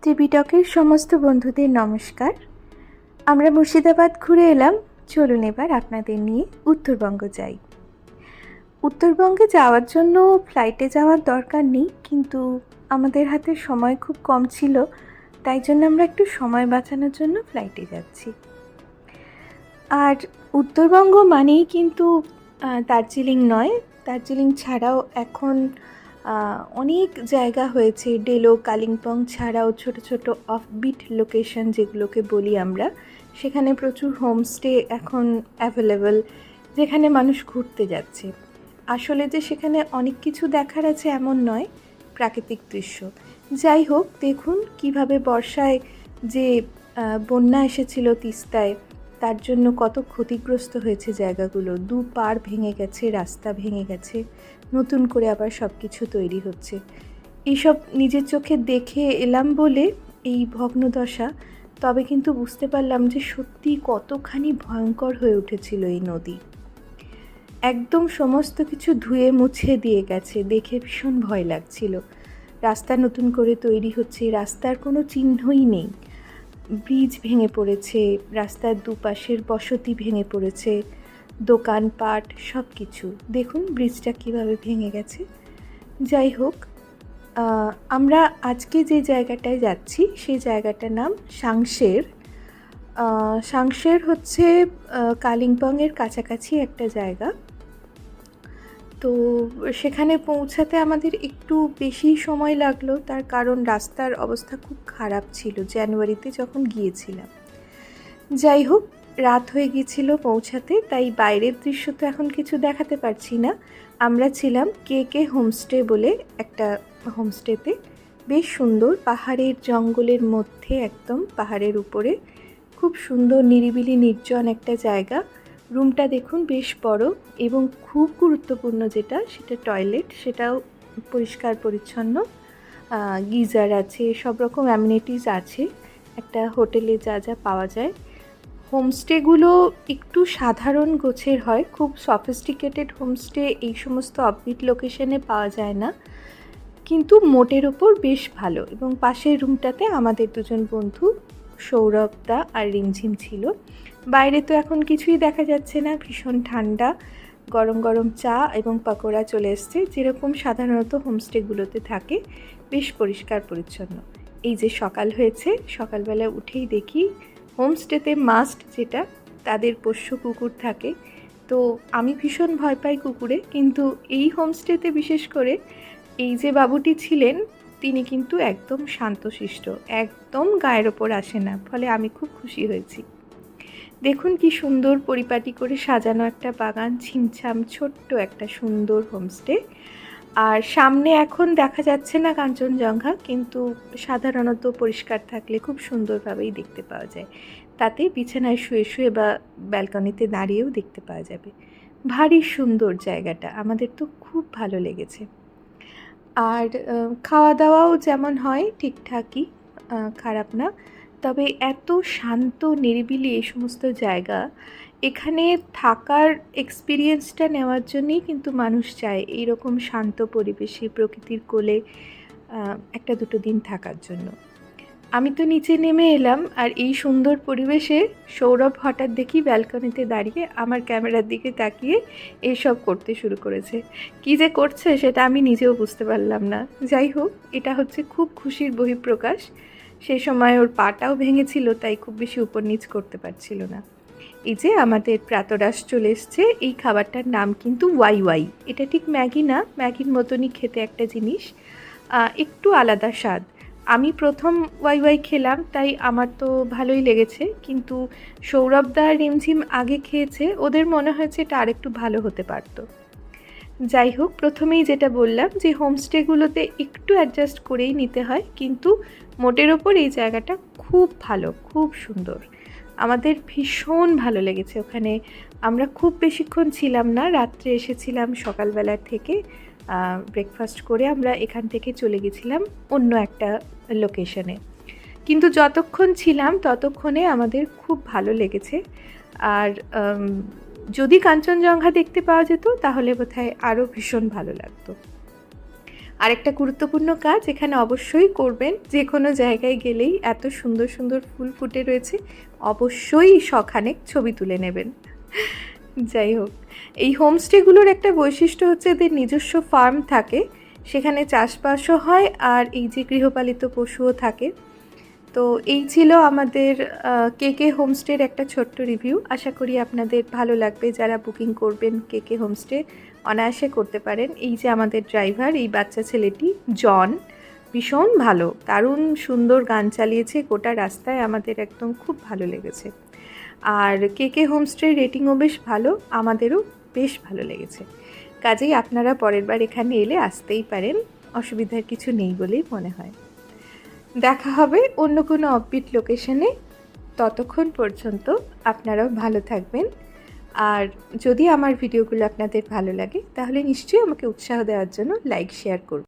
ত্রিপিটকের সমস্ত বন্ধুদের নমস্কার। আমরা মুর্শিদাবাদ ঘুরে এলাম। চলুন এবার আপনাদের নিয়ে উত্তরবঙ্গ যাই। উত্তরবঙ্গে যাওয়ার জন্য ফ্লাইটে যাওয়ার দরকার নেই, কিন্তু আমাদের হাতে সময় খুব কম ছিল, তাই জন্য আমরা একটু সময় বাঁচানোর জন্য ফ্লাইটে যাচ্ছি। আর উত্তরবঙ্গ মানেই কিন্তু দার্জিলিং নয়, দার্জিলিং ছাড়াও এখন অনেক জায়গা হয়েছে। ডেলো, কালিম্পং ছাড়াও ছোট ছোট অফবিট লোকেশন যেগুলোকে বলি আমরা, সেখানে প্রচুর হোমস্টে এখন অ্যাভেলেবল, যেখানে মানুষ ঘুরতে যাচ্ছে। আসলে যে সেখানে অনেক কিছু দেখার আছে এমন নয়, প্রাকৃতিক দৃশ্য। যাই হোক, দেখুন কিভাবে বর্ষায় যে বন্যা এসেছিল তিস্তায়, তার জন্য কত ক্ষতিগ্রস্ত হয়েছে জায়গাগুলো। পাড় ভেঙে গেছে, রাস্তা ভেঙে গেছে, নতুন করে আবার সব কিছু তৈরি হচ্ছে। এইসব নিজের চোখে দেখে এলাম বলে এই ভগ্নদশা, তবে কিন্তু বুঝতে পারলাম যে সত্যি কতখানি ভয়ঙ্কর হয়ে উঠেছিল এই নদী। একদম সমস্ত কিছু ধুয়ে মুছে দিয়ে গেছে, দেখে ভীষণ ভয় লাগছিল। রাস্তা নতুন করে তৈরি হচ্ছে, রাস্তার কোনো চিহ্নই নেই। ব্রিজ ভেঙে পড়েছে, রাস্তার দুপাশের বসতি ভেঙে পড়েছে, দোকানপাট সব কিছু। দেখুন ব্রিজটা কিভাবে ভেঙে গেছে। যাই হোক, আমরা আজকে যে জায়গাটায় যাচ্ছি সেই জায়গাটার নাম সাংশের। সাংশের হচ্ছে কালিম্পংয়ের কাছাকাছি একটা জায়গা। তো সেখানে পৌঁছাতে আমাদের একটু বেশি সময় লাগলো, তার কারণ রাস্তার অবস্থা খুব খারাপ ছিল জানুয়ারিতে যখন গিয়েছিলাম। যাই হোক, রাত হয়ে গিয়েছিল পৌঁছাতে, তাই বাইরের দৃশ্য তো এখন কিছু দেখাতে পারছি না। আমরা ছিলাম কে হোমস্টে বলে একটা হোমস্টেতে। বেশ সুন্দর, পাহাড়ের জঙ্গলের মধ্যে, একদম পাহাড়ের উপরে, খুব সুন্দর নিরিবিলি নির্জন একটা জায়গা। রুমটা দেখুন বেশ বড়, এবং খুব গুরুত্বপূর্ণ যেটা, সেটা টয়লেট, সেটাও পরিষ্কার পরিচ্ছন্ন। গিজার আছে, সব রকম অ্যামিনিটিস আছে একটা হোটেলে যা যা পাওয়া যায়। হোমস্টেগুলো একটু সাধারণ গোছের হয়, খুব সফিস্টিকেটেড হোমস্টে এই সমস্ত অফবিট লোকেশনে পাওয়া যায় না, কিন্তু মোটের ওপর বেশ ভালো। এবং পাশের রুমটাতে আমাদের দুজন বন্ধু সৌরভদা আর রিমঝিম ছিল। বাইরে তো এখন কিছুই দেখা যাচ্ছে না, ভীষণ ঠান্ডা, গরম গরম চা এবং পাকোড়া চলে এসছে, যেরকম সাধারণত হোমস্টেগুলোতে থাকে। বেশ পরিষ্কার পরিচ্ছন্ন। এই যে সকাল হয়েছে, সকালবেলা উঠেই দেখি হোমস্টেতে মাস্ট যেটা, তাদের পোষ্য কুকুর থাকে। তো আমি ভীষণ ভয় পাই কুকুরে, কিন্তু এই হোমস্টেতে বিশেষ করে এই যে বাবুটি ছিলেন, তিনি কিন্তু একদম শান্তশিষ্ট, একদম গায়ের ওপর আসে না, ফলে আমি খুব খুশি হয়েছি। দেখুন কি সুন্দর পরিপাটি করে সাজানো একটা বাগান, ছিমছাম ছোট্ট একটা সুন্দর হোমস্টে। আর সামনে এখন দেখা যাচ্ছে না কাঞ্চনজঙ্ঘা, কিন্তু সাধারণত পরিষ্কার থাকলে খুব সুন্দরভাবেই দেখতে পাওয়া যায়। তাতে বিছানায় শুয়ে শুয়ে বা ব্যালকনিতে দাঁড়িয়েও দেখতে পাওয়া যাবে। ভারী সুন্দর জায়গাটা, আমাদের তো খুব ভালো লেগেছে। আর খাওয়া দাওয়াও যেমন হয় ঠিকঠাকই, খারাপ না। তবে এত শান্ত নিরিবিলি এই সমস্ত জায়গা, এখানে থাকার এক্সপিরিয়েন্সটা নেওয়ার জন্যই কিন্তু মানুষ চায় এইরকম শান্ত পরিবেশে, প্রকৃতির কোলে একটা দুটো দিন থাকার জন্য। আমি তো নিচে নেমে এলাম, আর এই সুন্দর পরিবেশে সৌরভ হঠাৎ দেখি ব্যালকনিতে দাঁড়িয়ে আমার ক্যামেরার দিকে তাকিয়ে এইসব করতে শুরু করেছে। কী যে করছে সেটা আমি নিজেও বুঝতে পারলাম না। যাই হোক, এটা হচ্ছে খুব খুশির বহিঃপ্রকাশ। সেই সময় ওর পাটাও ভেঙেছিল, তাই খুব বেশি উপর নিচ করতে পারছিল না। এই যে আমাদের প্রাতরাশ চলে এসছে। এই খাবারটার নাম কিন্তু ওয়াই ওয়াই। এটা ঠিক ম্যাগি না, ম্যাগির মতনই খেতে একটা জিনিস, একটু আলাদা স্বাদ। আমি প্রথম ওয়াই ওয়াই খেলাম, তাই আমার তো ভালোই লেগেছে, কিন্তু সৌরভদা আর রিমঝিম আগে খেয়েছে, ওদের মনে হয়েছে এটা আরেকটু ভালো হতে পারত। যাই হোক, প্রথমেই যেটা বললাম যে হোমস্টেগুলোতে একটু অ্যাডজাস্ট করেই নিতে হয়, কিন্তু মোটের ওপর এই জায়গাটা খুব ভালো, খুব সুন্দর। আমাদের ভীষণ ভালো লেগেছে ওখানে। আমরা খুব বেশিক্ষণ ছিলাম না, রাত্রে এসেছিলাম, সকালবেলার থেকে ব্রেকফাস্ট করে আমরা এখান থেকে চলে গেছিলাম অন্য একটা লোকেশনে। কিন্তু যতক্ষণ ছিলাম ততক্ষণে আমাদের খুব ভালো লেগেছে। আর যদি কাঞ্চনজঙ্ঘা দেখতে পাওয়া যেত তাহলে বোধহয় আরও ভীষণ ভালো লাগতো। আরেকটা গুরুত্বপূর্ণ কাজ এখানে অবশ্যই করবেন, যে কোনো জায়গায় গেলেই এত সুন্দর সুন্দর ফুল ফুটে রয়েছে, অবশ্যই শখানেক ছবি তুলে নেবেন। যাই হোক, এই হোমস্টেগুলোর একটা বৈশিষ্ট্য হচ্ছে এদের নিজস্ব ফার্ম থাকে, সেখানে চাষবাসও হয় আর এই যে গৃহপালিত পশুও থাকে। তো এই ছিল আমাদের কেকে হোমস্টের একটা ছোট্ট রিভিউ। আশা করি আপনাদের ভালো লাগবে। যারা বুকিং করবেন কেকে হোমস্টে অনায়াসে করতে পারেন। এই যে আমাদের ড্রাইভার, এই বাচ্চা ছেলেটি জন, ভীষণ ভালো, দারুণ সুন্দর গান চালিয়েছে গোটা রাস্তায়, আমাদের একদম খুব ভালো লেগেছে। আর কেকে হোমস্টের রেটিংও বেশ ভালো, আমাদেরও বেশ ভালো লেগেছে। কাজেই আপনারা পরের বার এখানে এলে আসতেই পারেন, অসুবিধার কিছু নেই বলেই মনে হয়। দেখা হবে অন্য কোনো অফবিট লোকেশনে। ততক্ষণ পর্যন্ত আপনারাও ভালো থাকবেন। আর যদি আমার ভিডিওগুলো আপনাদের ভালো লাগে তাহলে নিশ্চয়ই আমাকে উৎসাহ দেওয়ার জন্য লাইক শেয়ার করুন।